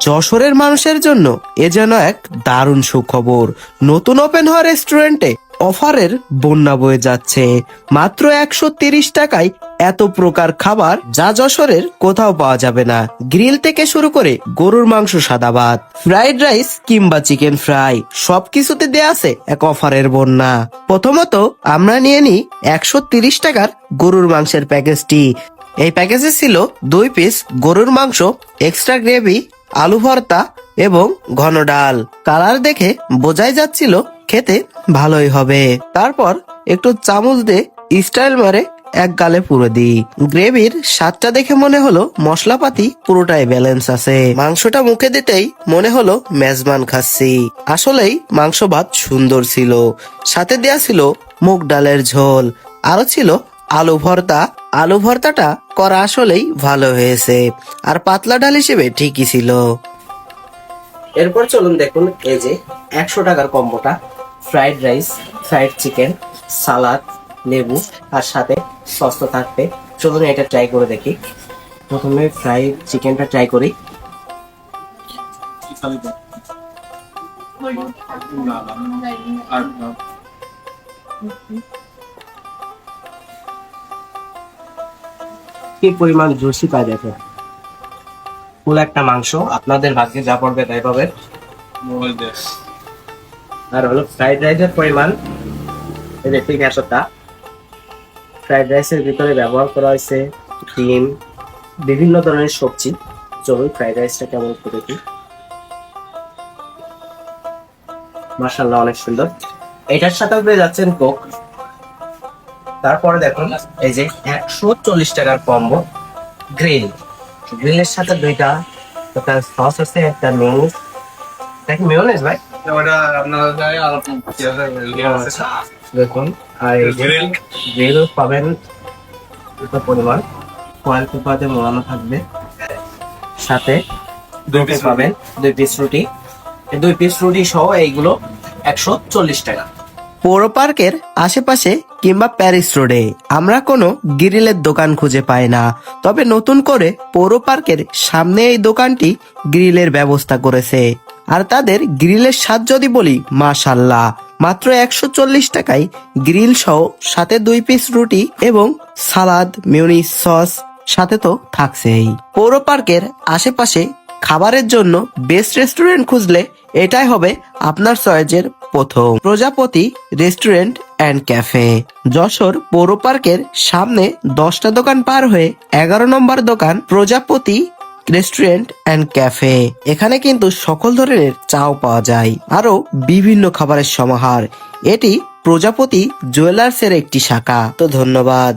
যশোরের মানুষের জন্য এ যেন এক দারুণ সুখবর। নতুন ওপেন হওয়া রেস্টুরেন্টে অফারের বন্যা বয়ে যাচ্ছে। মাত্র 130 টাকায় এত প্রকার খাবার যা যশোরের কোথাও পাওয়া যাবে না। গ্রিল থেকে শুরু করে গরুর মাংস, সাদা ভাত, ফ্রাইড রাইস কিংবা চিকেন ফ্রাই, সবকিছুতে দেয়া আছে এক অফারের বন্যা। প্রথমত আমরা নিয়ে নিই 130 টাকার গরুর মাংসের প্যাকেজটি। এই প্যাকেজে ছিল 2 পিস গরুর মাংস, এক্সট্রা গ্রেভি, আলু ভর্তা এবং ঘন ডাল। কালার দেখে বোঝাই যাচ্ছিল খেতে ভালোই হবে। তারপর একটু চামচ দিয়ে স্টাইল মারে এক গালে পুরো দিই। গ্রেভির স্বাদটা দেখে মনে হলো মশলাপাতি পুরোটাই ব্যালেন্স আছে। মাংসটা মুখে দিতেই মনে হলো মেজবান খাচ্ছি। আসলেই মাংস ভাত সুন্দর ছিল। সাথে দেয়া ছিল মুগ ডালের ঝোল, আরো ছিল আলু ভর্তা। আলু ভর্তাটা করা আসলেই ভালো হয়েছে, আর পাতলা ডাল হিসেবে ঠিকই ছিল। এরপর চলুন দেখুন এই যে 100 টাকার কম্বোটা। ফ্রাইড রাইস, ফ্রাইড চিকেন, সালাদ, লেবু, আর সাথে সস তো থাকবে। চলুন এটা ট্রাই করে দেখি। প্রথমে ফ্রাইড চিকেনটা ট্রাই করি। কি পরিমাণ জুসি পাই দেখো। ফুল একটা মাংস, আপনাদের ভাগ্যে যা পড়বে তাই পাবেন। আর হলো ফ্রাইড রাইসের পরিমাণ ঠিক এতটা। ফ্রাইড রাইসের ভিতরে ব্যবহার করা হয়েছে ডিম, বিভিন্ন ধরনের সবজি। চলুন ফ্রাইড রাইসটা কেমন করে দেখি। মাশাআল্লাহ, অনেক সুন্দর। এটার সাথে পেয়ে যাচ্ছেন কোক। তারপরে দেখুন এই যে 140 টাকার কম্বো গ্রিল। গ্রিলের সাথে দুইটা সস আছে, একটা মেয়োনিজ। এটা কি মেয়োনিজ ভাই? দেখুন, আর গ্রিল পাবেন পরিমাণ ফয়েল পেপারে মোড়ানো থাকবে। সাথে দুটো পাবেন 2 পিস রুটি। এই 2 পিস রুটি সহ এইগুলো 140 টাকা। পৌর পার্কের আশেপাশে কিংবা প্যারিস রোডে আমরা কোনো গ্রিলের দোকান খুঁজে পাই না, তবে নতুন করে পৌর পার্কের সামনে এই দোকানটি গ্রিলের ব্যবস্থা করেছে। আর তাদের গ্রিলের স্বাদ যদি বলি, মাশাআল্লাহ, মাত্র 140 টাকায় গ্রিল সহ সাথে 2 পিস রুটি এবং সালাদ, মেয়োনিজ, সস সাথে তো থাকছেই। পৌর পার্কের আশেপাশে খাবারের জন্য বেস্ট রেস্টুরেন্ট খুঁজলে এটাই হবে আপনার চয়েসের প্রথম। প্রজাপতি রেস্টুরেন্ট অ্যান্ড ক্যাফে। যশোর পৌর পার্কের সামনে 10টা দোকান পার হয়ে 11 নম্বর দোকান প্রজাপতি রেস্টুরেন্ট অ্যান্ড ক্যাফে। এখানে কিন্তু সকল ধরনের চাও পাওয়া যায়, আরো বিভিন্ন খাবারের সমাহার। এটি প্রজাপতি জুয়েলার্স এর একটি শাখা। তো ধন্যবাদ।